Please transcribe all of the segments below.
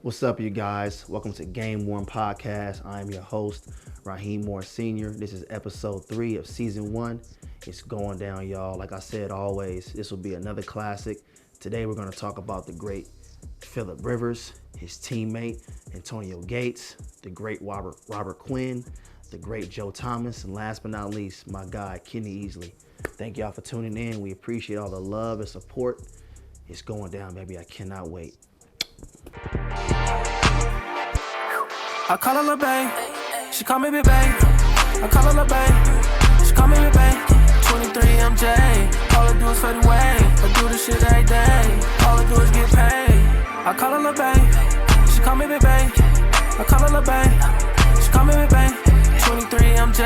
What's up, you guys? Welcome to Game One Podcast. I am your host, Raheem Moore Sr. This is episode 3 of season 1. It's going down, y'all. Like I said, always, this will be another classic. Today, we're going to talk about the great Phillip Rivers, his teammate, Antonio Gates, the great Robert Quinn, the great Joe Thomas, and last but not least, my guy, Kenny EASLEY. Thank y'all for tuning in. We appreciate all the love and support. It's going down, baby. I cannot wait. I call her Lil' Bae, she call me Big Bae. I call her Lil' Bae, she call me Big Bae. 23 MJ, all I do is fade away. I do this shit every day, all I do is get paid. I call her Lil' Bae, she call me Big Bae. I call her Lil' Bae, she call me Big Bae. 23 MJ,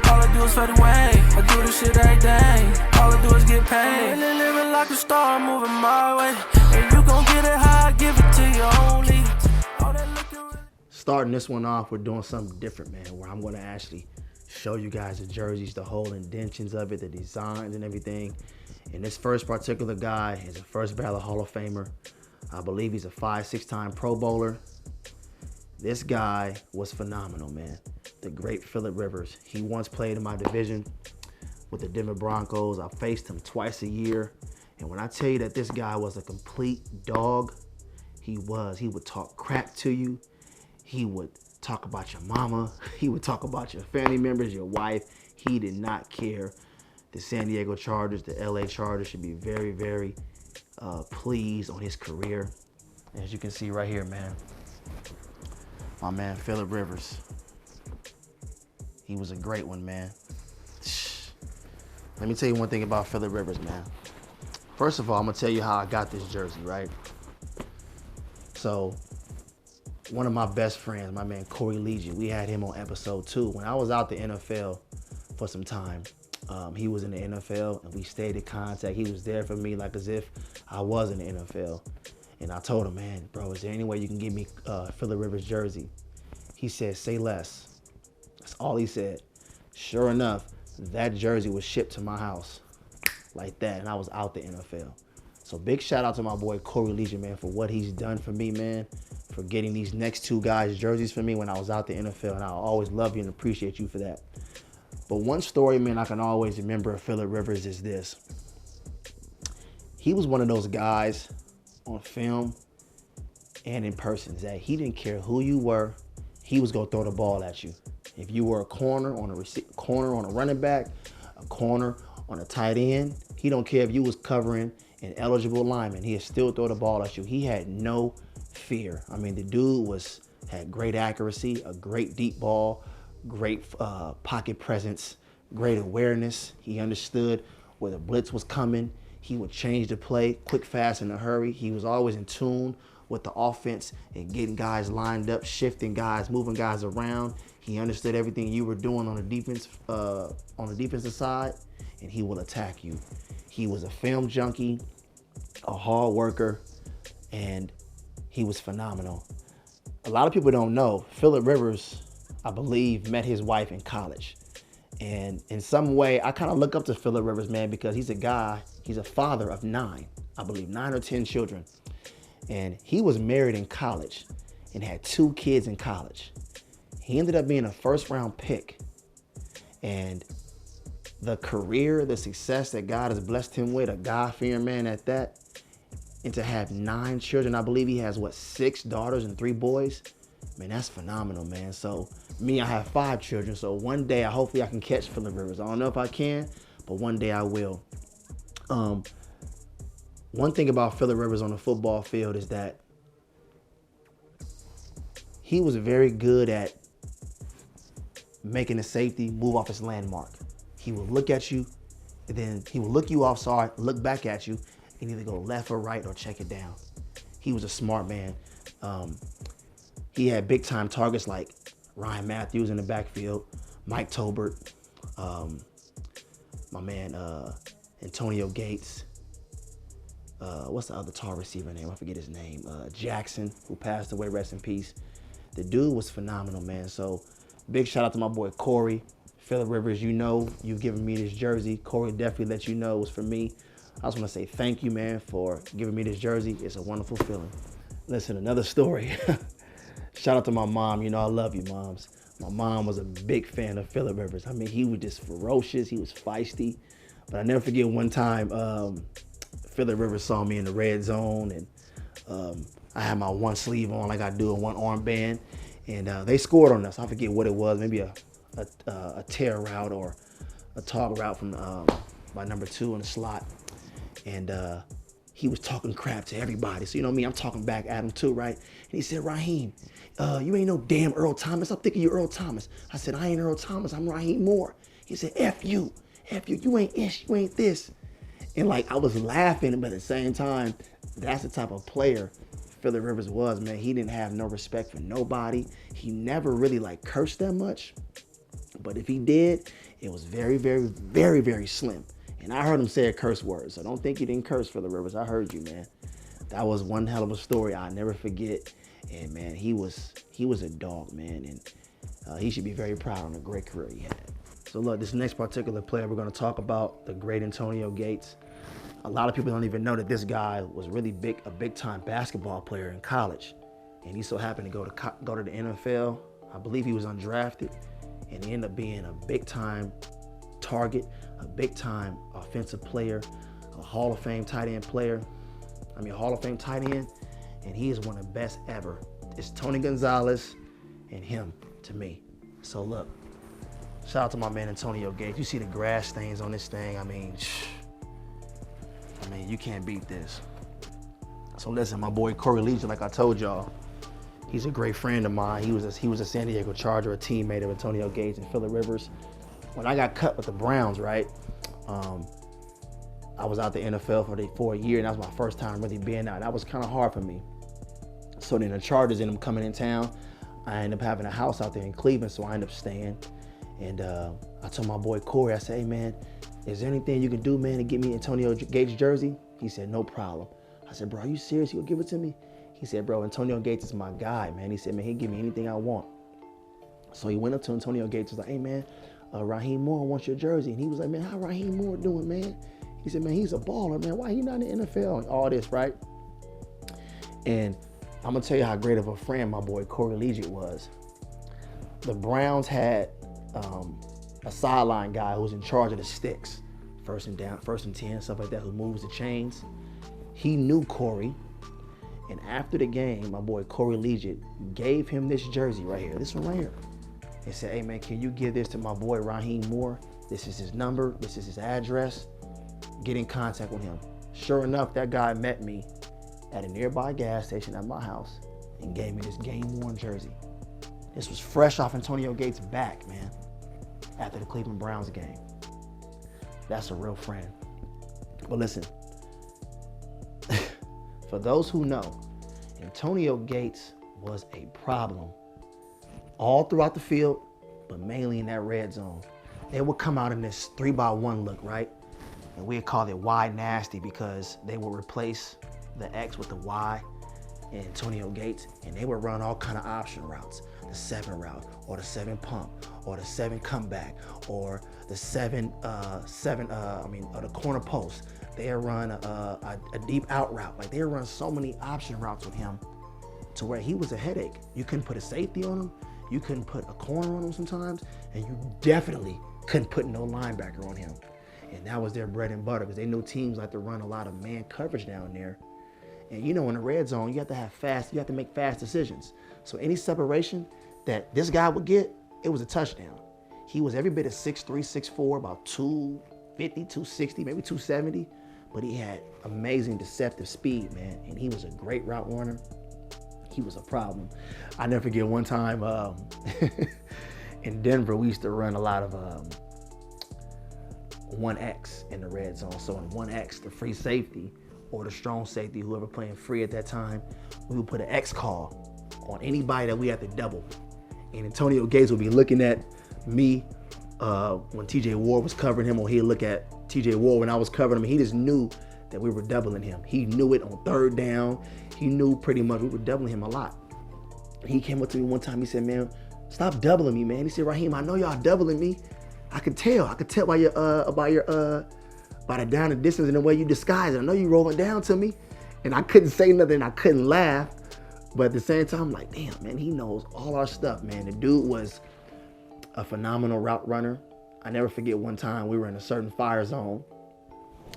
all I do is fade away. I do this shit every day, all I do is get paid. Really living like a star, moving my way. And you gon' get it how I give it to you only. All that looking really. Starting this one off, we're doing something different, man, where I'm going to actually show you guys the jerseys, the whole indentions of it, the designs and everything. And this first particular guy is a first ballot Hall of Famer. I believe he's a 5-6-time Pro Bowler. This guy was phenomenal, man. The great Phillip Rivers. He once played in my division with the Denver Broncos. I faced him twice a year. And when I tell you that this guy was a complete dog, he was. He would talk crap to you. He would talk about your mama. He would talk about your family members, your wife. He did not care. The San Diego Chargers, the LA Chargers should be very, very pleased on his career. As you can see right here, man. My man, Phillip Rivers. He was a great one, man. Let me tell you one thing about Phillip Rivers, man. First of all, I'm going to tell you how I got this jersey, right? So, one of my best friends, my man Corey Legion, we had him on episode 2. When I was out the NFL for some time, he was in the NFL and we stayed in contact. He was there for me like as if I was in the NFL. And I told him, man, bro, is there any way you can give me Phillip Rivers jersey? He said, say less. That's all he said. Sure enough, that jersey was shipped to my house like that, and I was out the NFL. So big shout out to my boy Corey Legion, man, for what he's done for me, man, for getting these next 2 guys jerseys for me when I was out the NFL, and I'll always love you and appreciate you for that. But one story, man, I can always remember of Phillip Rivers is this. He was one of those guys on film and in person that he didn't care who you were, he was gonna throw the ball at you. If you were a corner on a running back, a corner on a tight end, he don't care if you was covering an eligible lineman, he'd still throw the ball at you. He had no fear. I mean, the dude had great accuracy, a great deep ball, great pocket presence, great awareness. He understood where the blitz was coming. He would change the play quick, fast, in a hurry. He was always in tune with the offense and getting guys lined up, shifting guys, moving guys around. He understood everything you were doing on the defensive side, and he will attack you. He was a film junkie, a hard worker, and he was phenomenal. A lot of people don't know, Phillip Rivers, I believe, met his wife in college. And in some way, I kind of look up to Phillip Rivers, man, because he's a father of 9, I believe, 9 or 10 children. And he was married in college and had 2 kids in college. He ended up being a first-round pick. And the career, the success that God has blessed him with, a God-fearing man at that, and to have 9 children, I believe he has, 6 daughters and 3 boys? Man, that's phenomenal, man. So, me, I have 5 children, so one day, hopefully I can catch Phillip Rivers. I don't know if I can, but one day I will. One thing about Phillip Rivers on the football field is that he was very good at making the safety move off his landmark. He would look at you, and then he would look you off, look back at you, and either go left or right or check it down. He was a smart man. He had big-time targets like Ryan Matthews in the backfield, Mike Tolbert, my man Antonio Gates. What's the other tall receiver name? I forget his name. Jackson, who passed away, rest in peace. The dude was phenomenal, man. So big shout out to my boy Corey. Phillip Rivers, you know you've given me this jersey. Corey definitely let you know it was for me. I just want to say thank you, man, for giving me this jersey. It's a wonderful feeling. Listen, another story. Shout out to my mom. You know I love you, moms. My mom was a big fan of Phillip Rivers. I mean, he was just ferocious. He was feisty. But I never forget one time Phillip Rivers saw me in the red zone, and I had my one sleeve on like I do, and one armband, and they scored on us. I forget what it was, maybe a tear route or a talk route from by number 2 in the slot, and he was talking crap to everybody. So you know me, I'm talking back at him too, right? And he said, Raheem, you ain't no damn Earl Thomas. I'm thinking you Earl Thomas. I said, I ain't Earl Thomas. I'm Raheem Moore. He said, F you. You ain't ish. You ain't this. And like I was laughing, but at the same time, that's the type of player Phillip Rivers was, man. He didn't have no respect for nobody. He never really like cursed that much. But if he did, it was very, very, very, very slim. And I heard him say a curse word. So don't think he didn't curse, Phillip Rivers. I heard you, man. That was one hell of a story I'll never forget. And man, he was a dog, man. And he should be very proud on the great career he had. So look, this next particular player we're going to talk about, the great Antonio Gates. A lot of people don't even know that this guy was really a big-time basketball player in college. And he so happened to go to the NFL. I believe he was undrafted. And he ended up being a big-time target, a big-time offensive player, a Hall of Fame tight end player. A Hall of Fame tight end. And he is one of the best ever. It's Tony Gonzalez and him, to me. So look, shout out to my man Antonio Gates. You see the grass stains on this thing. I mean, you can't beat this. So listen, my boy Corey Legion, like I told y'all, he's a great friend of mine. He was a San Diego Charger, a teammate of Antonio Gates and Phillip Rivers. When I got cut with the Browns, right, I was out the NFL for a year, and that was my first time really being out. That was kind of hard for me. So then the Chargers ended up coming in town. I ended up having a house out there in Cleveland, so I ended up staying. And I told my boy Corey, I said, hey man, is there anything you can do, man, to get me Antonio Gates jersey? He said, no problem. I said, bro, are you serious? You gonna give it to me? He said, bro, Antonio Gates is my guy, man. He said, man, he'll give me anything I want. So he went up to Antonio Gates, was like, hey man, Raheem Moore wants your jersey. And he was like, man, how Raheem Moore doing, man? He said, man, he's a baller, man. Why he not in the NFL? And all this, right? And I'm gonna tell you how great of a friend my boy Corey Legion was. The Browns had a sideline guy who was in charge of the sticks, first and 10, stuff like that, who moves the chains. He knew Corey, and after the game, my boy Corey Legion gave him this jersey right here, this one right here, and said, hey man, can you give this to my boy Raheem Moore? This is his number, this is his address, get in contact with him. Sure enough, that guy met me at a nearby gas station at my house and gave me this game-worn jersey. This was fresh off Antonio Gates' back, man, after the Cleveland Browns game. That's a real friend. But listen, for those who know, Antonio Gates was a problem all throughout the field, but mainly in that red zone. They would come out in this 3-by-1 look, right? And we'd call it Y nasty because they would replace the X with the Y in Antonio Gates, and they would run all kind of option routes. The 7 route, or the 7 pump, or the 7 comeback, or the 7 or the corner post. They'd run a deep out route. Like they'd run so many option routes with him to where he was a headache. You couldn't put a safety on him, you couldn't put a corner on him sometimes, and you definitely couldn't put no linebacker on him. And that was their bread and butter because they knew teams like to run a lot of man coverage down there. And you know, in the red zone, you have to make fast decisions. So any separation that this guy would get, it was a touchdown. He was every bit of 6'3", 6'4", about 250, 260, maybe 270. But he had amazing deceptive speed, man. And he was a great route runner. He was a problem. I never forget one time in Denver, we used to run a lot of 1X in the red zone. So in 1X, the free safety or the strong safety, whoever playing free at that time, we would put an X call on anybody that we had to double. And Antonio Gates would be looking at me when TJ Ward was covering him, or he'd look at TJ Ward when I was covering him. He just knew that we were doubling him. He knew it on third down. He knew pretty much we were doubling him a lot. He came up to me one time, he said, man, stop doubling me, man. He said, Raheem, I know y'all doubling me. I could tell by the down and distance and the way you disguise it. I know you rolling down to me. And I couldn't say nothing. I couldn't laugh. But at the same time, I'm like, damn, man, he knows all our stuff, man. The dude was a phenomenal route runner. I never forget one time we were in a certain fire zone,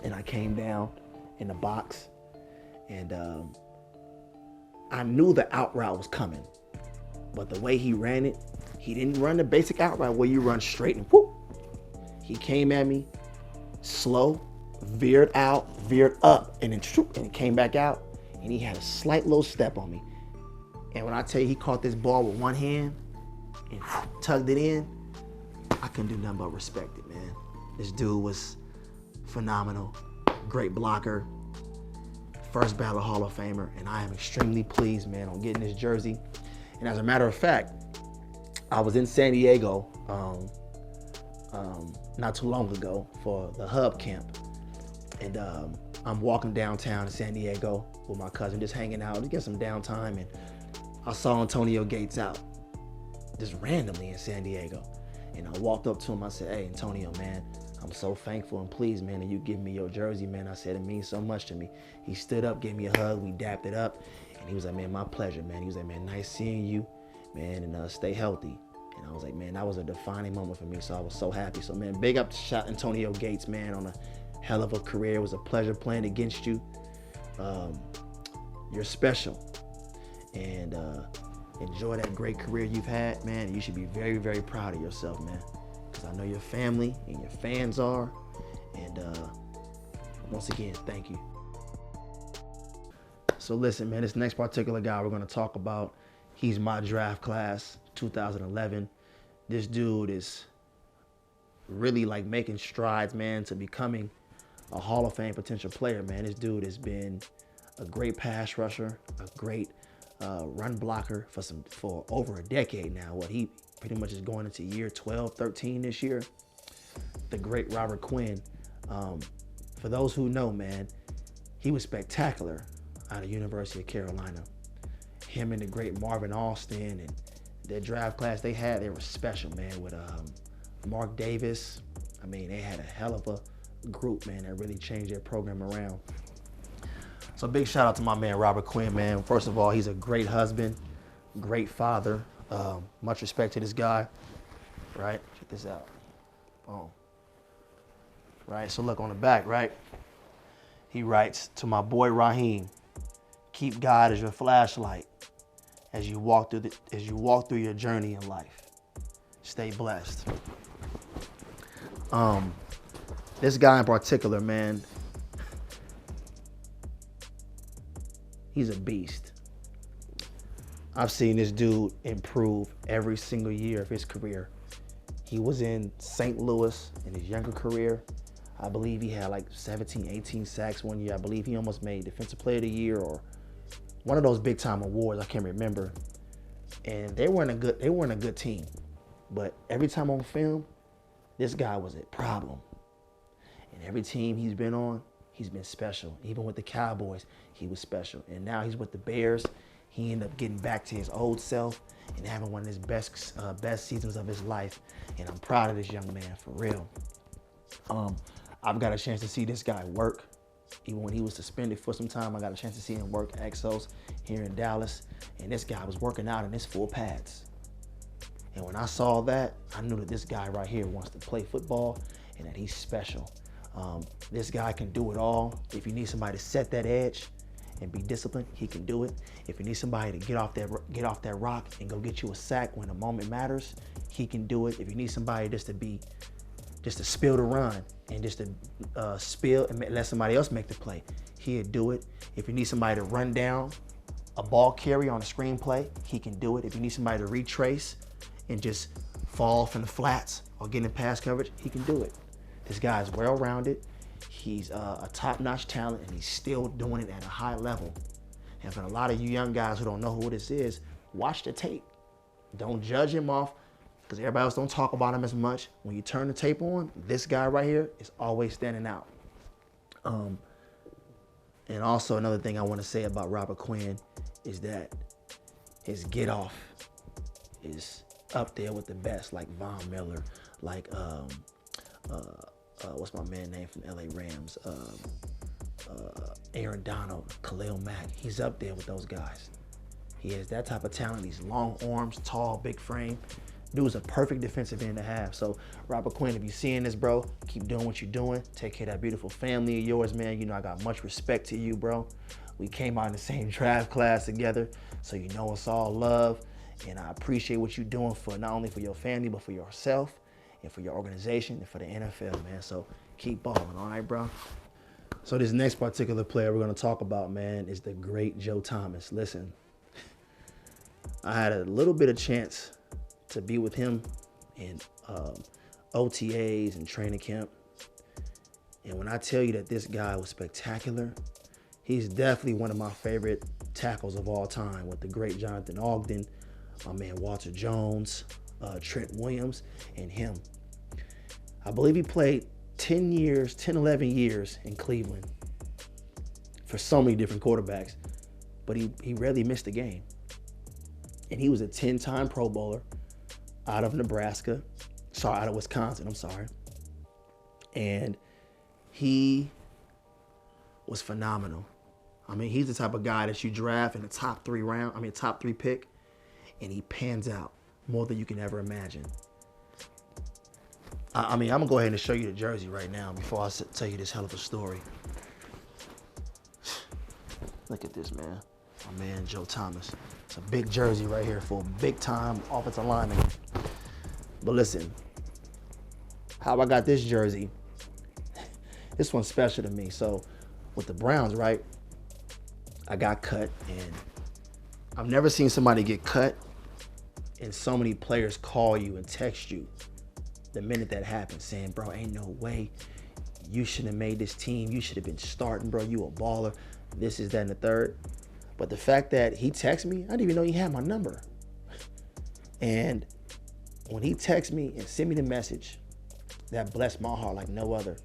and I came down in the box, and I knew the out route was coming. But the way he ran it, he didn't run the basic out route where you run straight and whoop. He came at me slow, veered out, veered up, and then and it came back out, and he had a slight little step on me. And when I tell you he caught this ball with one hand and tugged it in, I couldn't do nothing but respect it, man. This dude was phenomenal, great blocker, first ballot Hall of Famer, and I am extremely pleased, man, on getting this jersey. And as a matter of fact, I was in San Diego not too long ago for the Hub Camp, and I'm walking downtown in San Diego with my cousin, just hanging out to get some downtime, and I saw Antonio Gates out just randomly in San Diego. And I walked up to him, I said, hey, Antonio, man, I'm so thankful and pleased, man, that you give me your jersey, man. I said, it means so much to me. He stood up, gave me a hug, we dapped it up, and he was like, man, my pleasure, man. He was like, man, nice seeing you, man, and stay healthy. And I was like, man, that was a defining moment for me, so I was so happy. So, man, big up to Antonio Gates, man, on a hell of a career. It was a pleasure playing against you. You're special. And enjoy that great career you've had, man. You should be very, very proud of yourself, man, because I know your family and your fans are. And once again, thank you. So listen, man, this next particular guy we're going to talk about, he's my draft class, 2011. This dude is really like making strides, man, to becoming a Hall of Fame potential player, man. This dude has been a great pass rusher, a great run blocker for over a decade now. He pretty much is going into year 12, 13 this year. The great Robert Quinn. For those who know, man, he was spectacular out of University of Carolina. Him and the great Marvin Alston and their draft class they were special, man, with Mark Davis. I mean, they had a hell of a group, man, that really changed their program around. So big shout out to my man, Robert Quinn, man. First of all, he's a great husband, great father. Much respect to this guy, right? Check this out. Boom. Right, so look on the back, right? He writes, to my boy Raheem, keep God as your flashlight as you walk through your journey in life. Stay blessed. This guy in particular, man, he's a beast. I've seen this dude improve every single year of his career. He was in St. Louis in his younger career. I believe he had like 17, 18 sacks one year. I believe he almost made Defensive Player of the Year or one of those big time awards. I can't remember. And they weren't a good team. But every time on film, this guy was a problem. And every team he's been on, he's been special. Even with the Cowboys, he was special. And now he's with the Bears. He ended up getting back to his old self and having one of his best seasons of his life. And I'm proud of this young man, for real. I've got a chance to see this guy work. Even when he was suspended for some time, I got a chance to see him work Exos here in Dallas. And this guy was working out in his full pads. And when I saw that, I knew that this guy right here wants to play football and that he's special. This guy can do it all. If you need somebody to set that edge and be disciplined, he can do it. If you need somebody to get off that rock and go get you a sack when the moment matters, he can do it. If you need somebody just to spill the run and just to spill and let somebody else make the play, he'll do it. If you need somebody to run down a ball carry on a screenplay, he can do it. If you need somebody to retrace and just fall from the flats or get in pass coverage, he can do it. This guy is well-rounded. He's a top-notch talent, and he's still doing it at a high level. And for a lot of you young guys who don't know who this is, watch the tape. Don't judge him off, because everybody else don't talk about him as much. When you turn the tape on, this guy right here is always standing out. And also another thing I want to say about Robert Quinn is that his get off is up there with the best, like Von Miller, like what's my man name from LA Rams? Aaron Donald, Khalil Mack. He's up there with those guys. He has that type of talent. These long arms, tall, big frame. Dude's a perfect defensive end to have. So, Robert Quinn, if you're seeing this, bro, keep doing what you're doing. Take care of that beautiful family of yours, man. You know I got much respect to you, bro. We came out in the same draft class together, so you know it's all love. And I appreciate what you're doing for not only for your family, but for yourself and for your organization and for the NFL, man. So keep balling, all right, bro? So this next particular player we're going to talk about, man, is the great Joe Thomas. Listen, I had a little bit of chance to be with him in OTAs and training camp. And when I tell you that this guy was spectacular, he's definitely one of my favorite tackles of all time, with the great Jonathan Ogden, my man Walter Jones, Trent Williams, and him. I believe he played 10 years, 10, 11 years in Cleveland for so many different quarterbacks, but he rarely missed a game. And he was a 10-time Pro Bowler out of out of Wisconsin, And he was phenomenal. I mean, he's the type of guy that you draft in the top 3 pick, and he pans out more than you can ever imagine. I'm gonna go ahead and show you the jersey right now before I tell you this hell of a story. Look at this, man. My man, Joe Thomas. It's a big jersey right here for a big-time offensive lineman. But listen, how I got this jersey, this one's special to me. So with the Browns, right, I got cut, and I've never seen somebody get cut and so many players call you and text you the minute that happens, saying, bro, ain't no way. You shouldn't have made this team. You should have been starting, bro. You a baller. This, is that, and the third. But the fact that he texted me, I didn't even know he had my number. And when he texted me and sent me the message, that blessed my heart like no other.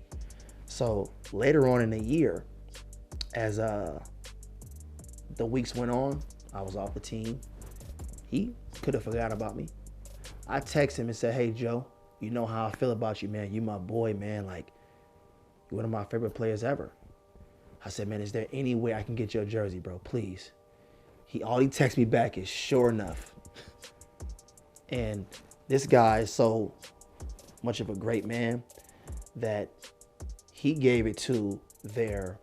So later on in the year, as the weeks went on, I was off the team. He could have forgot about me. I texted him and said, hey, Joe, you know how I feel about you, man. You my boy, man. Like, you're one of my favorite players ever. I said, man, is there any way I can get your jersey, bro? Please. All he texts me back is sure enough. And this guy is so much of a great man that he gave it to their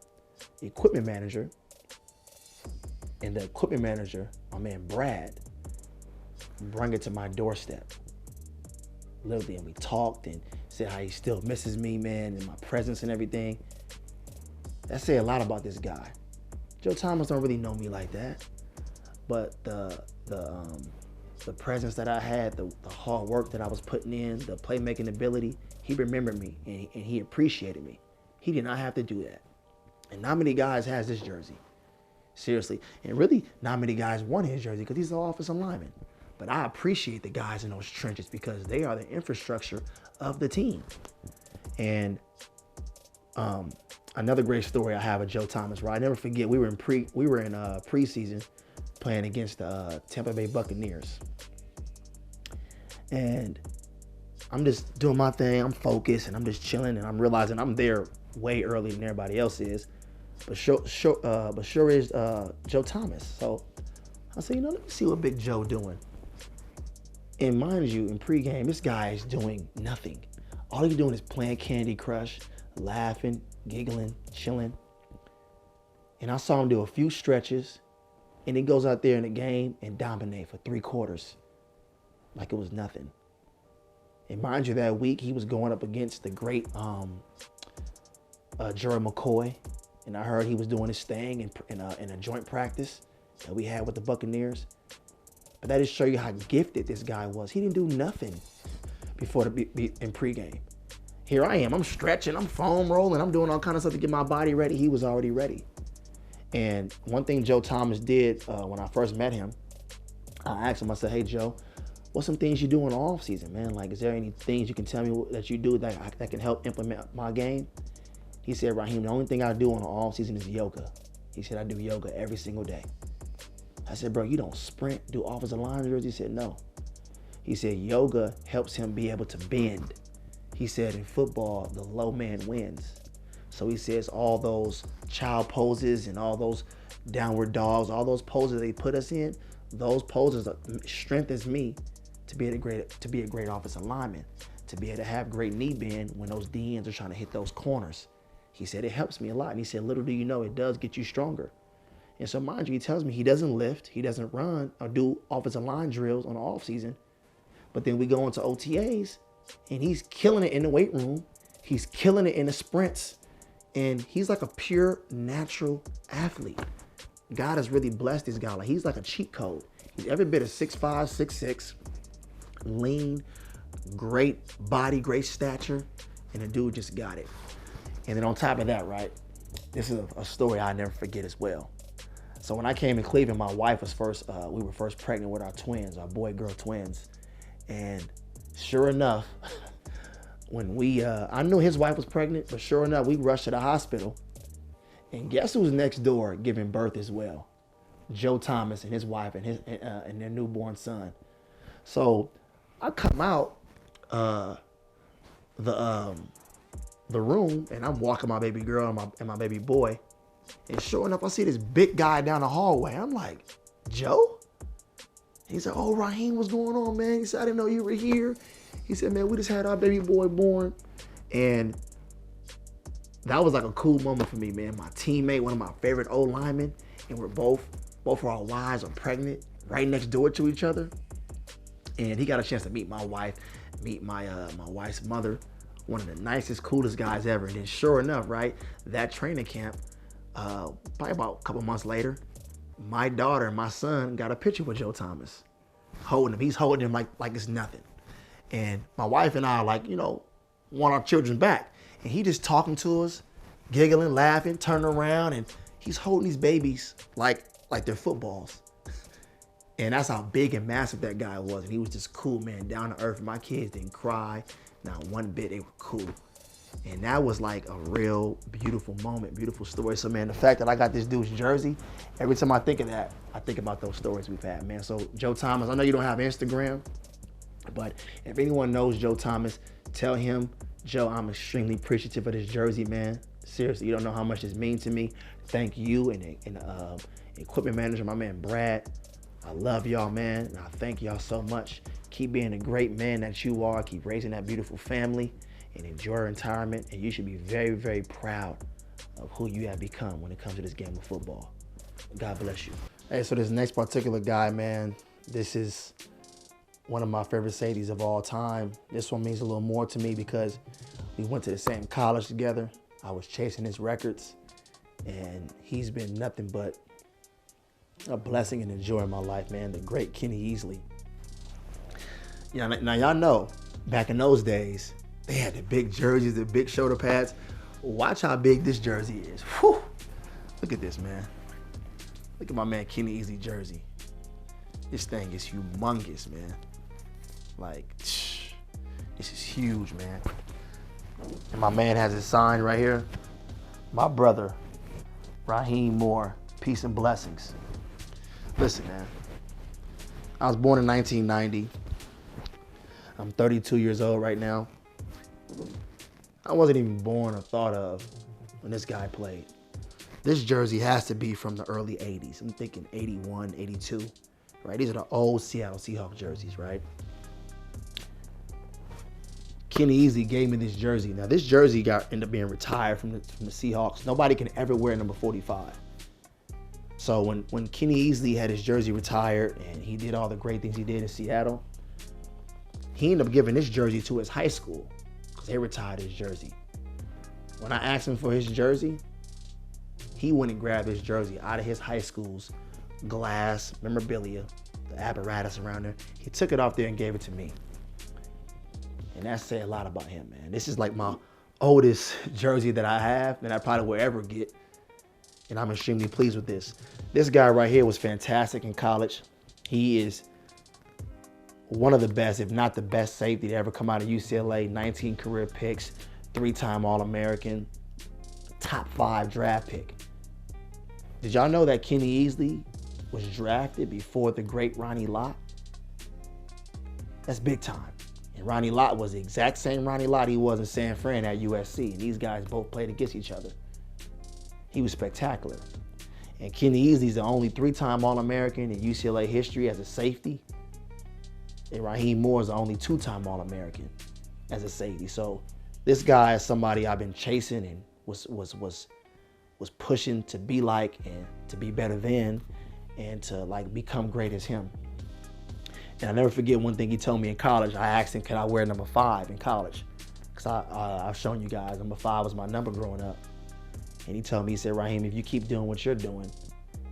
equipment manager. And the equipment manager, my man Brad, brought it to my doorstep. Literally, and we talked and said how he still misses me, man, and my presence and everything. That say a lot about this guy. Joe Thomas don't really know me like that, but the presence that I had, the hard work that I was putting in, the playmaking ability, he remembered me and he appreciated me. He did not have to do that. And not many guys has this jersey. Seriously. And really, not many guys want his jersey because he's an offensive lineman. But I appreciate the guys in those trenches because they are the infrastructure of the team. And another great story I have of Joe Thomas, right? I never forget, we were in preseason playing against the Tampa Bay Buccaneers. And I'm just doing my thing. I'm focused and I'm just chilling, and I'm realizing I'm there way earlier than everybody else is. But sure is Joe Thomas. So I said, let me see what Big Joe doing. And mind you, in pregame, this guy is doing nothing. All he's doing is playing Candy Crush, laughing, giggling, chilling. And I saw him do a few stretches, and he goes out there in the game and dominate for 3 quarters like it was nothing. And mind you, that week he was going up against the great Jerry McCoy, and I heard he was doing his thing in a joint practice that we had with the Buccaneers. But that just show you how gifted this guy was. He didn't do nothing before in pregame. Here I am. I'm stretching. I'm foam rolling. I'm doing all kinds of stuff to get my body ready. He was already ready. And one thing Joe Thomas did when I first met him, I asked him, I said, hey, Joe, what's some things you do in the off season, man? Like, is there any things you can tell me that you do that can help implement my game? He said, Raheem, the only thing I do in the off season is yoga. He said, I do yoga every single day. I said, bro, you don't sprint, do offensive line drills? He said, no. He said, yoga helps him be able to bend. He said, in football, the low man wins. So he says all those child poses and all those downward dogs, all those poses they put us in, those poses strengthens me to be a great offensive lineman, to be able to have great knee bend when those DNs are trying to hit those corners. He said it helps me a lot. And he said, little do you know, it does get you stronger. And so mind you, he tells me he doesn't lift, he doesn't run or do offensive line drills on the off season. But then we go into OTAs and he's killing it in the weight room. He's killing it in the sprints. And he's like a pure natural athlete. God has really blessed this guy. Like, he's like a cheat code. He's every bit of 6'5", 6'6", lean, great body, great stature. And the dude just got it. And then on top of that, right, this is a story I never forget as well. So when I came in Cleveland, my wife was we were first pregnant with our twins, our boy-girl twins. And sure enough, when I knew his wife was pregnant, but sure enough, we rushed to the hospital. And guess who's next door giving birth as well? Joe Thomas and his wife and their newborn son. So I come out the room and I'm walking my baby girl and my baby boy. And sure enough, I see this big guy down the hallway. I'm like, Joe? He said, oh, Raheem, what's going on, man? He said, I didn't know you were here. He said, man, we just had our baby boy born. And that was like a cool moment for me, man. My teammate, one of my favorite old linemen, and we're both of our wives are pregnant right next door to each other. And he got a chance to meet my wife, meet my wife's mother, one of the nicest, coolest guys ever. And then sure enough, right, that training camp, probably about a couple months later, my daughter and my son got a picture with Joe Thomas, holding him. He's holding him like it's nothing. And my wife and I are like, want our children back. And he just talking to us, giggling, laughing, turning around, and he's holding these babies like they're footballs. And that's how big and massive that guy was. And he was just cool, man, down to earth. My kids didn't cry, not one bit. They were cool. And that was like a real beautiful moment, beautiful story. So, man, the fact that I got this dude's jersey, every time I think of that, I think about those stories we've had, man. So, Joe Thomas, I know you don't have Instagram, but if anyone knows Joe Thomas, tell him, Joe, I'm extremely appreciative of this jersey, man. Seriously, you don't know how much this means to me. Thank you and equipment manager, my man Brad. I love y'all, man, and I thank y'all so much. Keep being a great man that you are. Keep raising that beautiful family and enjoy retirement. And you should be very, very proud of who you have become when it comes to this game of football. God bless you. Hey, so this next particular guy, man, this is one of my favorite safeties of all time. This one means a little more to me because we went to the same college together. I was chasing his records, and he's been nothing but a blessing and a joy in my life, man. The great Kenny EASLEY. Yeah, now y'all know, back in those days, they had the big jerseys, the big shoulder pads. Watch how big this jersey is. Whew. Look at this, man. Look at my man Kenny EASLEY jersey. This thing is humongous, man. Like, this is huge, man. And my man has his sign right here. My brother, Raheem Moore, peace and blessings. Listen, man. I was born in 1990. I'm 32 years old right now. I wasn't even born or thought of when this guy played. This jersey has to be from the early 80s. I'm thinking 81, 82, right? These are the old Seattle Seahawks jerseys, right? Kenny EASLEY gave me this jersey. Now, this jersey ended up being retired from the Seahawks. Nobody can ever wear number 45. So when Kenny EASLEY had his jersey retired and he did all the great things he did in Seattle, he ended up giving this jersey to his high school because they retired his jersey. When I asked him for his jersey, he went and grabbed his jersey out of his high school's glass memorabilia, the apparatus around there. He took it off there and gave it to me. And that said a lot about him, man. This is like my oldest jersey that I have and I probably will ever get. And I'm extremely pleased with this. This guy right here was fantastic in college. He is one of the best, if not the best safety to ever come out of UCLA. 19 career picks, 3-time All-American, top 5 draft pick. Did y'all know that Kenny EASLEY was drafted before the great Ronnie Lott? That's big time. And Ronnie Lott was the exact same Ronnie Lott he was in San Fran at USC. And these guys both played against each other. He was spectacular. And Kenny Easley's the only 3-time All-American in UCLA history as a safety. And Raheem Moore's the only 2-time All-American as a safety. So this guy is somebody I've been chasing and was pushing to be like and to be better than and to like become great as him. And I never forget one thing he told me in college. I asked him, can I wear number 5 in college? Because I've shown you guys, number 5 was my number growing up. And he told me, he said, Raheem, if you keep doing what you're doing,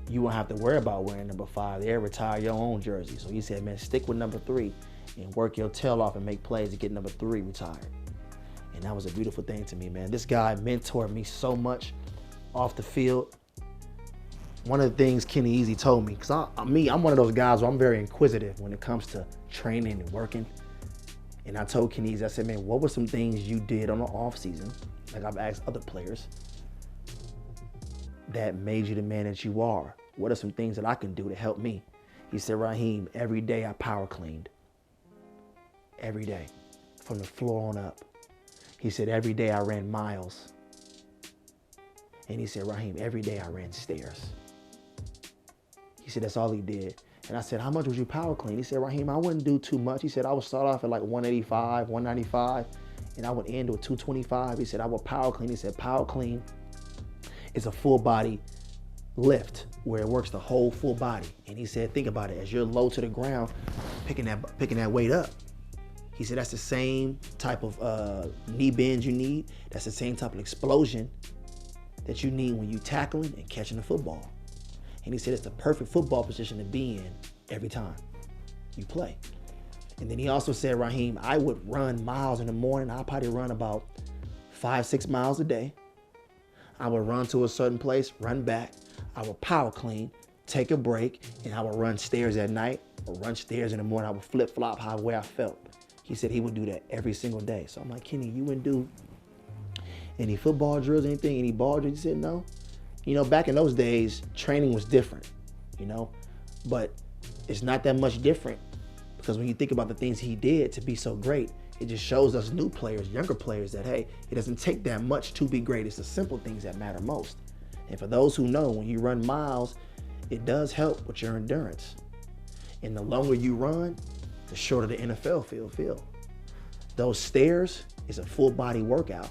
you won't have to worry about wearing number 5. They'll retire your own jersey. So he said, man, stick with number 3 and work your tail off and make plays to get number 3 retired. And that was a beautiful thing to me, man. This guy mentored me so much off the field. One of the things Kenny Easley told me, because I'm one of those guys where I'm very inquisitive when it comes to training and working. And I told Kenny Easley, I said, man, what were some things you did on the off season, like I've asked other players, that made you the man that you are? What are some things that I can do to help me? He said, Raheem, every day I power cleaned. Every day, from the floor on up. He said, every day I ran miles. And he said, Raheem, every day I ran stairs. He said, that's all he did. And I said, how much would you power clean? He said, Raheem, I wouldn't do too much. He said, I would start off at like 185, 195, and I would end with 225. He said, I would power clean. He said, power clean is a full body lift where it works the whole full body. And he said, think about it, as you're low to the ground, picking that weight up. He said, that's the same type of knee bend you need. That's the same type of explosion that you need when you tackling and catching the football. And he said, it's the perfect football position to be in every time you play. And then he also said, Raheem, I would run miles in the morning. I'd probably run about 5-6 miles a day. I would run to a certain place, run back. I would power clean, take a break, and I would run stairs at night or run stairs in the morning. I would flip-flop where I felt. He said he would do that every single day. So I'm like, Kenny, you wouldn't do any football drills, anything, any ball drills? He said, no. You know, back in those days, training was different, you know, but it's not that much different because when you think about the things he did to be so great, it just shows us new players, younger players that, hey, it doesn't take that much to be great. It's the simple things that matter most. And for those who know, when you run miles, it does help with your endurance. And the longer you run, the shorter the NFL field feel. Those stairs is a full body workout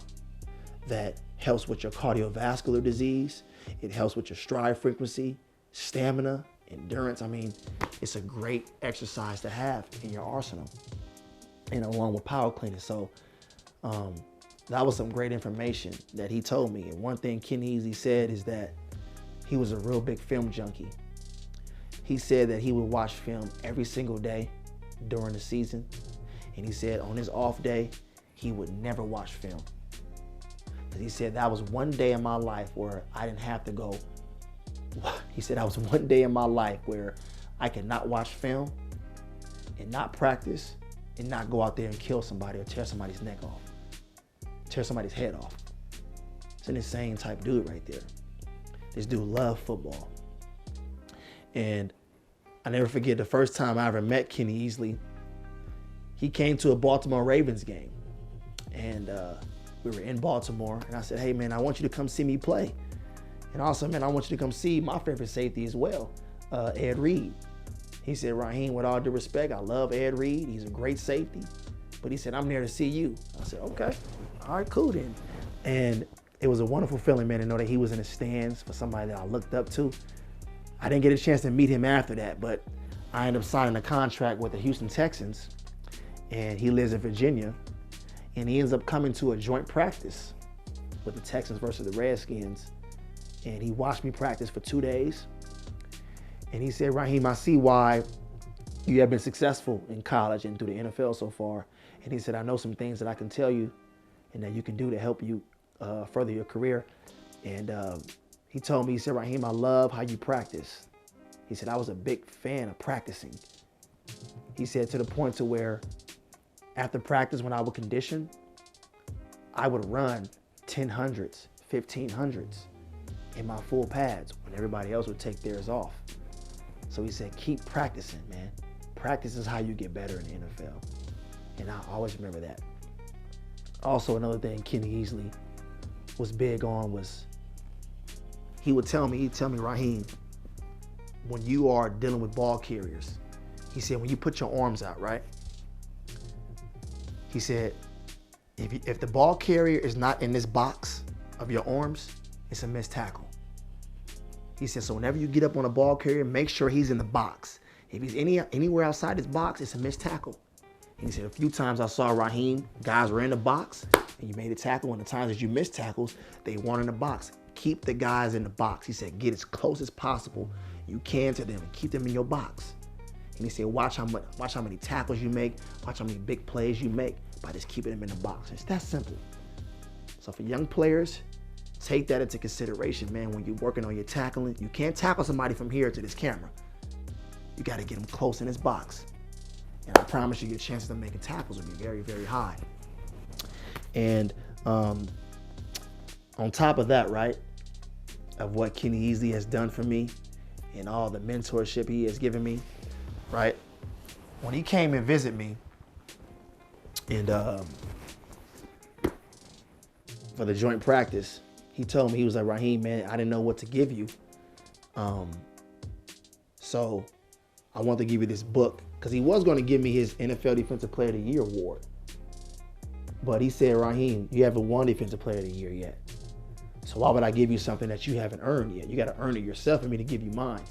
that helps with your cardiovascular disease. It helps with your stride frequency, stamina, endurance. I mean, it's a great exercise to have in your arsenal, and along with power cleaning. So that was some great information that he told me. And one thing Kenny Easley said is that he was a real big film junkie. He said that he would watch film every single day during the season. And he said on his off day, he would never watch film. He said that was one day in my life where I didn't have to go. He said that was one day in my life where I could not watch film and not practice and not go out there and kill somebody or tear somebody's neck off, tear somebody's head off. It's an insane type dude right there. This dude loved football. And I never forget the first time I ever met Kenny Easley. He came to a Baltimore Ravens game. And we were in Baltimore, and I said, hey, man, I want you to come see me play. And also, man, I want you to come see my favorite safety as well, Ed Reed. He said, Raheem, with all due respect, I love Ed Reed. He's a great safety. But he said, I'm there to see you. I said, okay, all right, cool then. And it was a wonderful feeling, man, to know that he was in the stands for somebody that I looked up to. I didn't get a chance to meet him after that, but I ended up signing a contract with the Houston Texans, and he lives in Virginia. And he ends up coming to a joint practice with the Texans versus the Redskins. And he watched me practice for 2 days. And he said, Raheem, I see why you have been successful in college and through the NFL so far. And he said, I know some things that I can tell you and that you can do to help you further your career. And he told me, he said, Raheem, I love how you practice. He said, I was a big fan of practicing. He said, to the point to where after practice, when I would condition, I would run 1000s, 1500s in my full pads when everybody else would take theirs off. So he said, keep practicing, man. Practice is how you get better in the NFL. And I always remember that. Also, another thing Kenny Easley was big on was he'd tell me, Raheem, when you are dealing with ball carriers, he said, when you put your arms out, right? He said, if the ball carrier is not in this box of your arms, it's a missed tackle. He said, so whenever you get up on a ball carrier, make sure he's in the box. If he's anywhere outside this box, it's a missed tackle. And he said, a few times I saw Raheem, guys were in the box, and you made a tackle. And the times that you missed tackles, they weren't in the box. Keep the guys in the box. He said, get as close as possible you can to them and keep them in your box. And he said, watch how many tackles you make, watch how many big plays you make by just keeping them in the box. It's that simple. So for young players, take that into consideration, man, when you're working on your tackling. You can't tackle somebody from here to this camera. You got to get them close in this box. And I promise you, your chances of making tackles will be very, very high. And on top of that, right, of what Kenny Easley has done for me and all the mentorship he has given me, right, when he came and visited me and for the joint practice, he told me, he was like, Raheem, man, I didn't know what to give you. So I want to give you this book, because he was going to give me his NFL Defensive Player of the Year award. But he said, Raheem, you haven't won Defensive Player of the Year yet. So why would I give you something that you haven't earned yet? You got to earn it yourself for me to give you mine.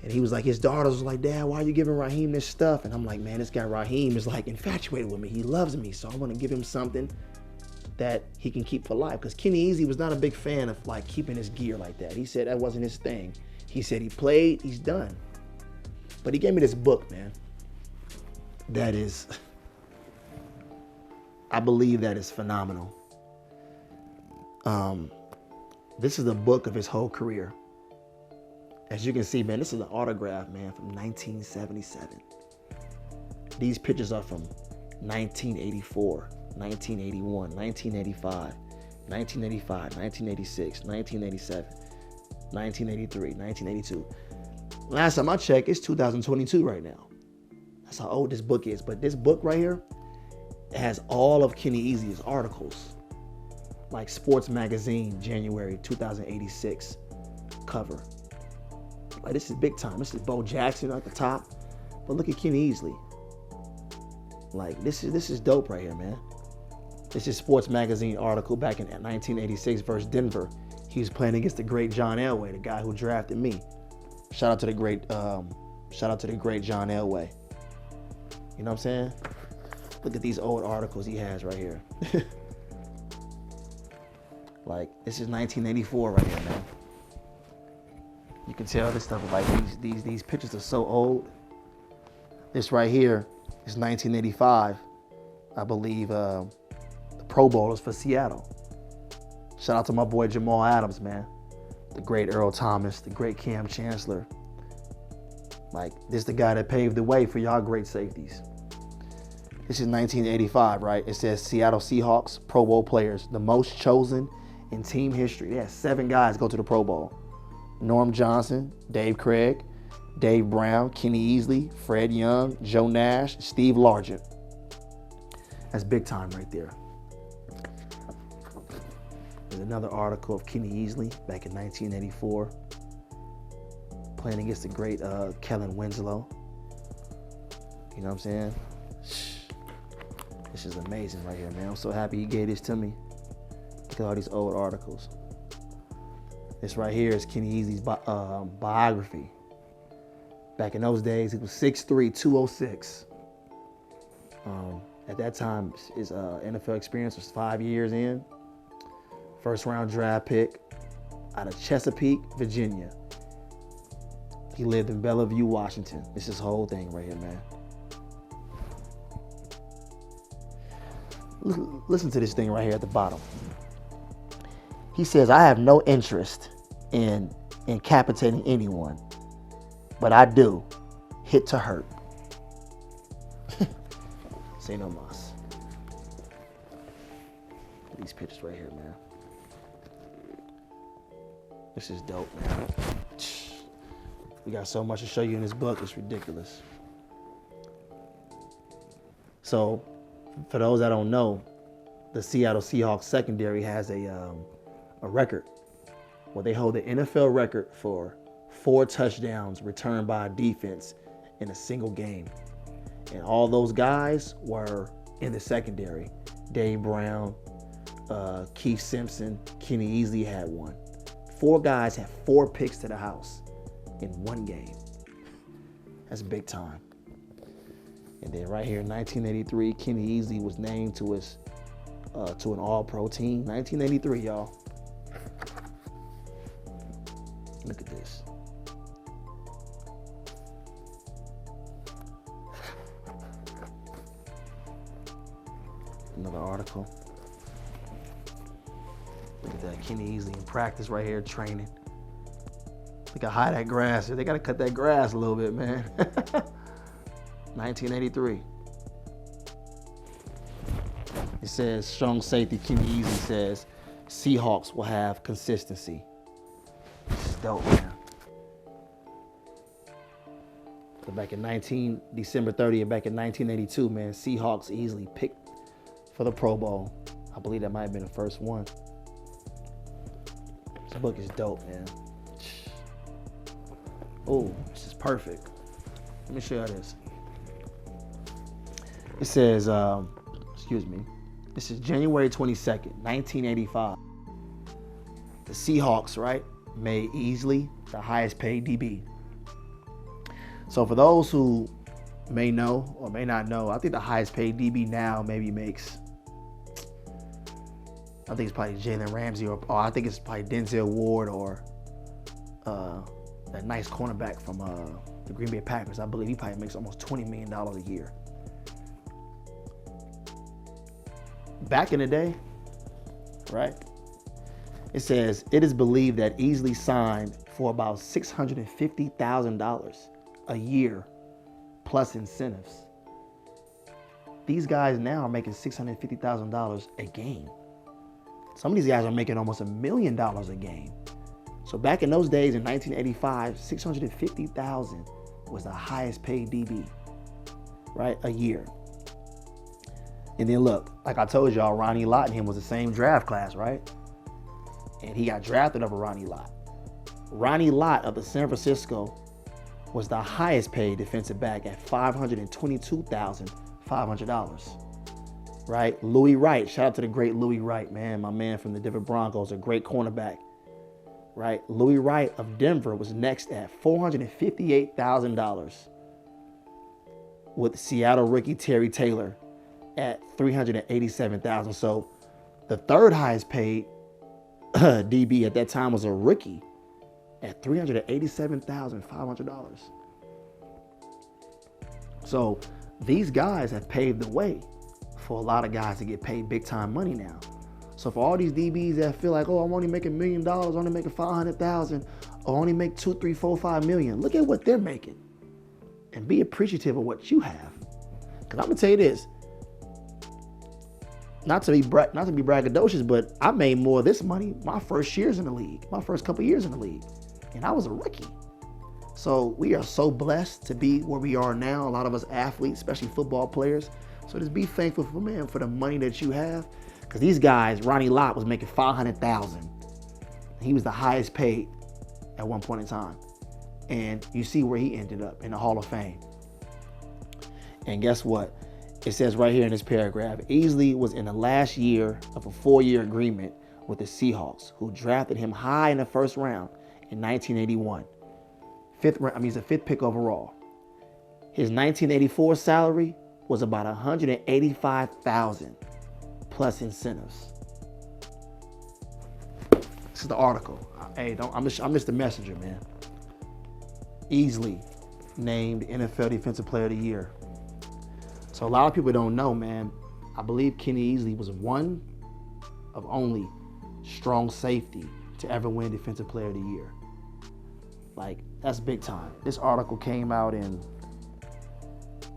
And he was like, his daughters was like, Dad, why are you giving Raheem this stuff? And I'm like, man, this guy Raheem is like infatuated with me. He loves me. So I want to give him something that he can keep for life. Because Kenny Easley was not a big fan of like keeping his gear like that. He said that wasn't his thing. He said he played, he's done. But he gave me this book, man. That is, I believe that is phenomenal. This is the book of his whole career. As you can see, man, this is an autograph, man, from 1977. These pictures are from 1984, 1981, 1985, 1985, 1986, 1987, 1983, 1982. Last time I checked, it's 2022 right now. That's how old this book is. But this book right here, it has all of Kenny Easley's articles. Like Sports Magazine, January 2086 cover. Like, this is big time. This is Bo Jackson at the top. But look at Kenny Easley. Like, this is dope right here, man. This is Sports Magazine article back in 1986 versus Denver. He was playing against the great John Elway, the guy who drafted me. Shout out to the great John Elway. You know what I'm saying? Look at these old articles he has right here. Like, this is 1984 right here, man. You can tell this stuff, like these pictures are so old. This right here is 1985. I believe the Pro Bowlers for Seattle. Shout out to my boy Jamal Adams, man. The great Earl Thomas, the great Cam Chancellor. Like, this is the guy that paved the way for y'all great safeties. This is 1985, right? It says Seattle Seahawks Pro Bowl players, the most chosen in team history. They had 7 guys go to the Pro Bowl. Norm Johnson, Dave Craig, Dave Brown, Kenny Easley, Fred Young, Joe Nash, Steve Largent. That's big time right there. There's another article of Kenny Easley back in 1984, playing against the great Kellen Winslow. You know what I'm saying? This is amazing right here, man. I'm so happy he gave this to me. Look at all these old articles. This right here is Kenny Easley's biography. Back in those days, he was 6'3", 206. At that time, his NFL experience was 5 years in. First round draft pick out of Chesapeake, Virginia. He lived in Bellevue, Washington. This is his whole thing right here, man. Listen to this thing right here at the bottom. He says, I have no interest in incapacitating anyone, but I do. Hit to hurt. Say no mas. These pictures right here, man. This is dope, man. We got so much to show you in this book, it's ridiculous. So, for those that don't know, the Seattle Seahawks secondary has a record Well, they hold the NFL record for 4 touchdowns returned by a defense in a single game. And all those guys were in the secondary. Dave Brown, Keith Simpson, Kenny Easley had one. 4 guys had 4 picks to the house in one game. That's big time. And then right here in 1983, Kenny Easley was named to an All-Pro team. 1983, y'all. Look at this. Another article. Look at that, Kenny Easley in practice right here, training. Look how high that grass is. They got to cut that grass a little bit, man. 1983. It says, strong safety Kenny Easley says, Seahawks will have consistency. It's dope, man. So back in December 30th, back in 1982, man, Seahawks easily picked for the Pro Bowl. I believe that might have been the first one. This book is dope, man. Oh, this is perfect. Let me show you this. It says, this is January 22nd, 1985. The Seahawks, right, made EASLEY the highest paid DB. So for those who may know or may not know, I think the highest paid DB now maybe makes, I think it's probably Jalen Ramsey or I think it's probably Denzel Ward or that nice cornerback from the Green Bay Packers. I believe he probably makes almost $20 million a year. Back in the day, right? It says, it is believed that EASLEY signed for about $650,000 a year plus incentives. These guys now are making $650,000 a game. Some of these guys are making almost $1 million a game. So back in those days in 1985, $650,000 was the highest paid DB, right? A year. And then look, like I told y'all, Ronnie Lott and him was the same draft class, right? And he got drafted over Ronnie Lott. Ronnie Lott of the San Francisco was the highest paid defensive back at $522,500, right? Louis Wright, shout out to the great Louis Wright, man. My man from the Denver Broncos, a great cornerback, right? Louis Wright of Denver was next at $458,000 with Seattle rookie Terry Taylor at $387,000. So the third highest paid DB at that time was a rookie at $387,500. So these guys have paved the way for a lot of guys to get paid big time money now. So for all these DBs that feel like, oh, I'm only making $1 million, I'm only making $500,000, or only make $2, $3, $4, $5 million, look at what they're making and be appreciative of what you have. Because I'm gonna tell you this, not to be braggadocious, but I made more of this money my first years in the league, my first couple years in the league, and I was a rookie. So we are so blessed to be where we are now. A lot of us athletes, especially football players. So just be thankful for, man, for the money that you have. Because these guys, Ronnie Lott was making $500,000. He was the highest paid at one point in time. And you see where he ended up in the Hall of Fame. And guess what? It says right here in this paragraph, EASLEY was in the last year of a 4-year agreement with the Seahawks, who drafted him high in the first round in 1981. He's a 5th pick overall. His 1984 salary was about $185,000 plus incentives. This is the article. Hey, I'm just the messenger, man. EASLEY named NFL Defensive Player of the Year. So a lot of people don't know, man. I believe Kenny Easley was one of only strong safety to ever win Defensive Player of the Year. Like, that's big time. This article came out in,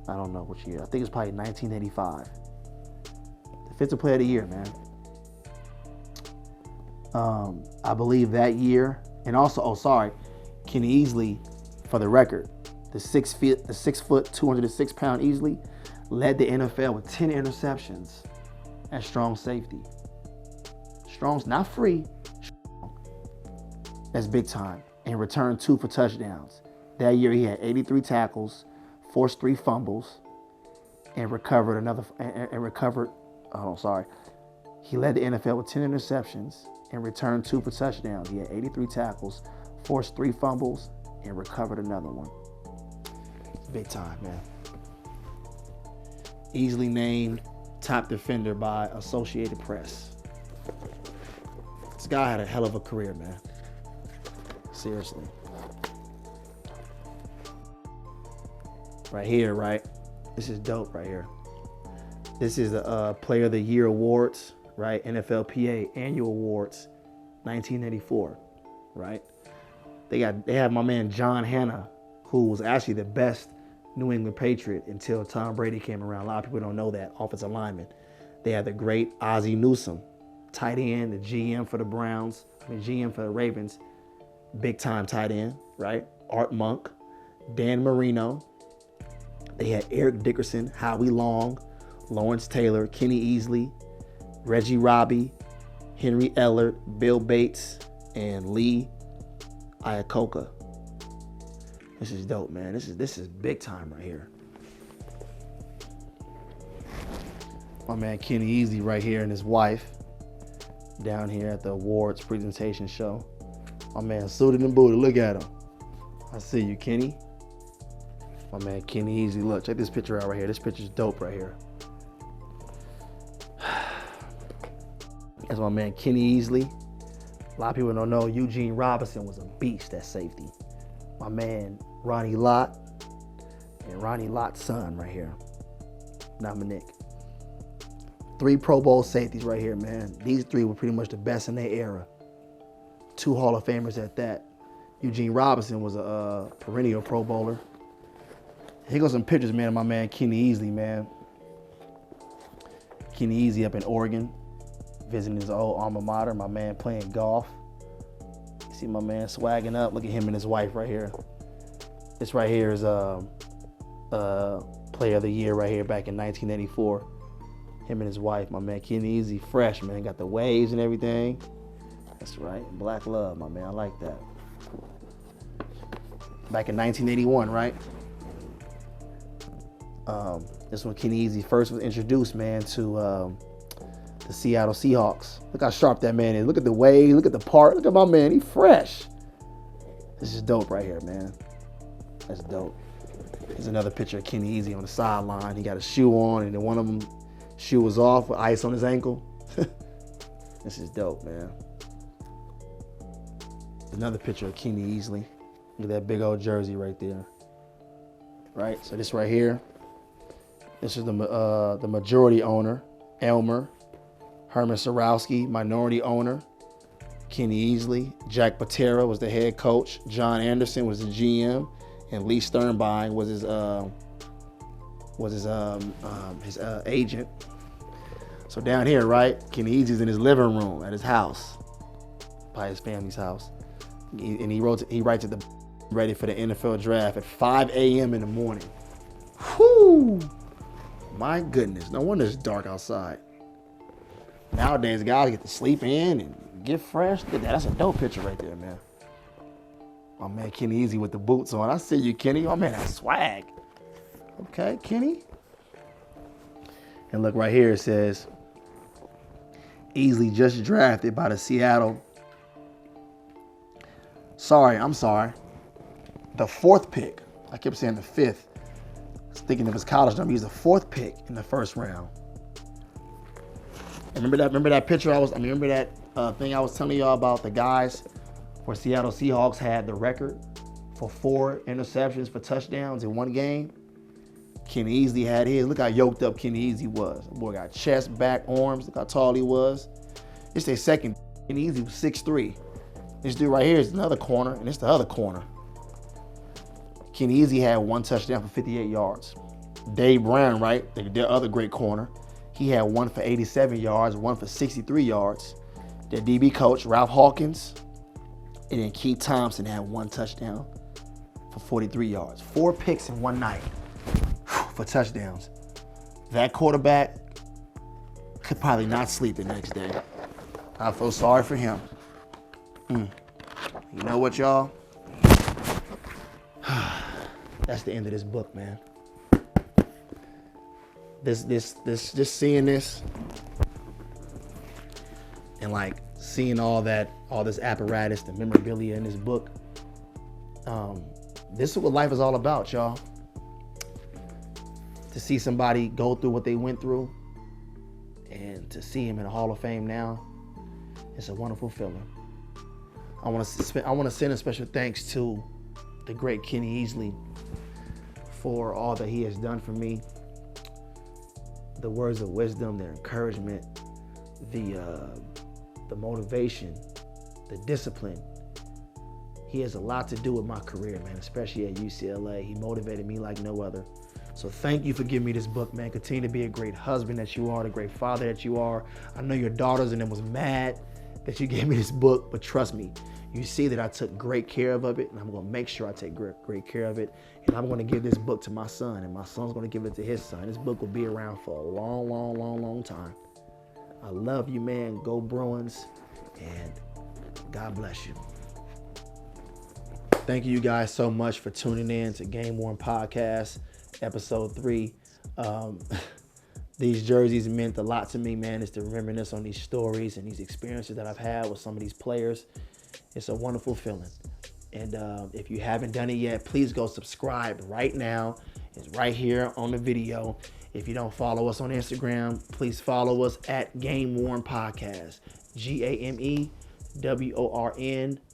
I don't know which year. I think it's probably 1985. Defensive Player of the Year, man. I believe that year, and also, Kenny Easley, for the record, the 6 foot, 206-pound Easley led the NFL with 10 interceptions at strong safety. Strong's not free. That's big time. And returned 2 for touchdowns. That year he had 83 tackles, forced 3 fumbles, and recovered another. He led the NFL with 10 interceptions and returned 2 for touchdowns. He had 83 tackles, forced 3 fumbles, and recovered another one. Big time, man. Easily named top defender by Associated Press. This guy had a hell of a career, man. Seriously. Right here, right? This is dope right here. This is the Player of the Year Awards, right? NFLPA Annual Awards, 1984, right? They have my man John Hanna, who was actually the best New England Patriot until Tom Brady came around. A lot of people don't know that, offensive lineman. They had the great Ozzie Newsome, tight end, the GM for the Browns, GM for the Ravens, big time tight end, right? Art Monk, Dan Marino. They had Eric Dickerson, Howie Long, Lawrence Taylor, Kenny Easley, Reggie Robbie, Henry Ellert, Bill Bates, and Lee Iacocca. This is dope, man. This is big time right here. My man Kenny Easley right here and his wife down here at the awards presentation show. My man suited and booted. Look at him. I see you, Kenny. My man Kenny Easley. Look, check this picture out right here. This picture's dope right here. That's my man Kenny Easley. A lot of people don't know Eugene Robinson was a beast at safety. My man Ronnie Lott and Ronnie Lott's son right here, Dominic. 3 Pro Bowl safeties right here, man. These 3 were pretty much the best in their era. 2 Hall of Famers at that. Eugene Robinson was a perennial Pro Bowler. Here goes some pictures, man, of my man Kenny Easley, man. Kenny Easley up in Oregon, visiting his old alma mater. My man playing golf. You see my man swagging up. Look at him and his wife right here. This right here is Player of the Year right here back in 1984. Him and his wife, my man Kenny Easley, fresh, man. Got the waves and everything. That's right. Black love, my man. I like that. Back in 1981, right? This when Kenny Easley first was introduced, man, to the Seattle Seahawks. Look how sharp that man is. Look at the wave. Look at the part. Look at my man. He fresh. This is dope right here, man. That's dope. Here's another picture of Kenny Easley on the sideline. He got a shoe on, and then one of them shoe was off with ice on his ankle. This is dope, man. Another picture of Kenny Easley. Look at that big old jersey right there. Right, so this right here. This is the majority owner, Elmer. Herman Sarowski, minority owner. Kenny Easley. Jack Patera was the head coach. John Anderson was the GM. And Lee Sternbein was his agent. So down here, right, Kenny Easley's in his living room at his house, by his family's house. And he writes at the ready for the NFL draft at 5 a.m. in the morning. Whoo! My goodness, no wonder it's dark outside. Nowadays, guys get to sleep in and get fresh. Look at that. That's a dope picture right there, man. My man Kenny Easley with the boots on. I see you, Kenny. Oh, man, that's swag. Okay, Kenny. And look right here, it says, Easley just drafted by the Seattle. I'm sorry. The 4th pick. I kept saying the 5th. I was thinking of his college number. He's the 4th pick in the 1st round. And remember that picture remember that thing I was telling y'all about the guys where Seattle Seahawks had the record for 4 interceptions for touchdowns in one game? Kenny Easley had his. Look how yoked up Kenny Easley was. The boy got chest, back, arms. Look how tall he was. It's their second. Kenny Easley was 6'3". This dude right here is another corner, and it's the other corner. Kenny Easley had 1 touchdown for 58 yards. Dave Brown, right, their other great corner, he had 1 for 87 yards, 1 for 63 yards. Their DB coach, Ralph Hawkins, and then Keith Thompson had 1 touchdown for 43 yards. 4 picks in one night for touchdowns. That quarterback could probably not sleep the next day. I feel sorry for him. You know what, y'all? That's the end of this book, man. This, just seeing this and like seeing all this apparatus, the memorabilia in this book. This is what life is all about, y'all. To see somebody go through what they went through and to see him in the Hall of Fame now, it's a wonderful feeling. I want to send a special thanks to the great Kenny EASLEY for all that he has done for me. The words of wisdom, the encouragement, the motivation, the discipline. He has a lot to do with my career, man, especially at UCLA. He motivated me like no other. So thank you for giving me this book, man. Continue to be a great husband that you are, the great father that you are. I know your daughters and them was mad that you gave me this book, but trust me, you see that I took great care of it, and I'm gonna make sure I take great care of it. And I'm gonna give this book to my son, and my son's gonna give it to his son. This book will be around for a long time. I love you, man. Go Bruins, and God bless you. Thank you guys so much for tuning in to Game Worn Podcast, episode 3. These jerseys meant a lot to me, man. It's to reminisce on these stories and these experiences that I've had with some of these players. It's a wonderful feeling. And if you haven't done it yet, please go subscribe right now. It's right here on the video. If you don't follow us on Instagram, please follow us at Game Worn Podcast. GAMEWORN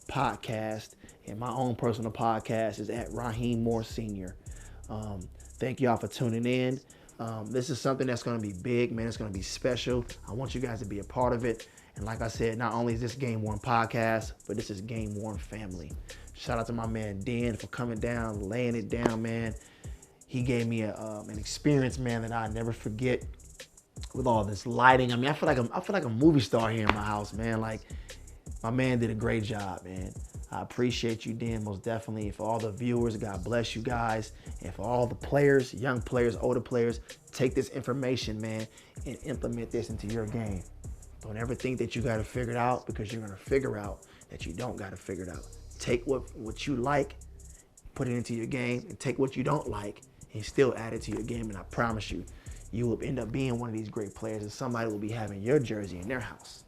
Podcast. And my own personal podcast is at Raheem Moore Sr. Thank y'all for tuning in. This is something that's going to be big, man. It's going to be special. I want you guys to be a part of it. And like I said, not only is this Game Worn Podcast, but this is Game Worn family. Shout out to my man Dan for coming down, laying it down, man. He gave me an experience, man, that I'll never forget with all this lighting. I mean, I feel like a movie star here in my house, man. Like, my man did a great job, man. I appreciate you, Dan, most definitely. And for all the viewers, God bless you guys. And for all the players, young players, older players, take this information, man, and implement this into your game. Don't ever think that you got to figure it out, because you're going to figure out that you don't got to figure it out. Take what you like, put it into your game, and take what you don't like and still add it to your game. And I promise you, you will end up being one of these great players, and somebody will be having your jersey in their house.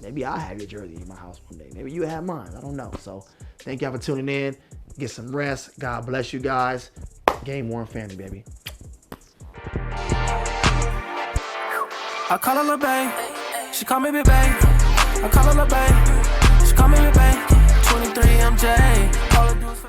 Maybe I'll have your jersey in my house one day. Maybe you have mine. I don't know. So thank y'all for tuning in. Get some rest. God bless you guys. Game Worn family, baby. I call her Lil' Bae. She call me Big Bae. I call her Lil' Bae. She call me Big Bae. 23 MJ. All I do is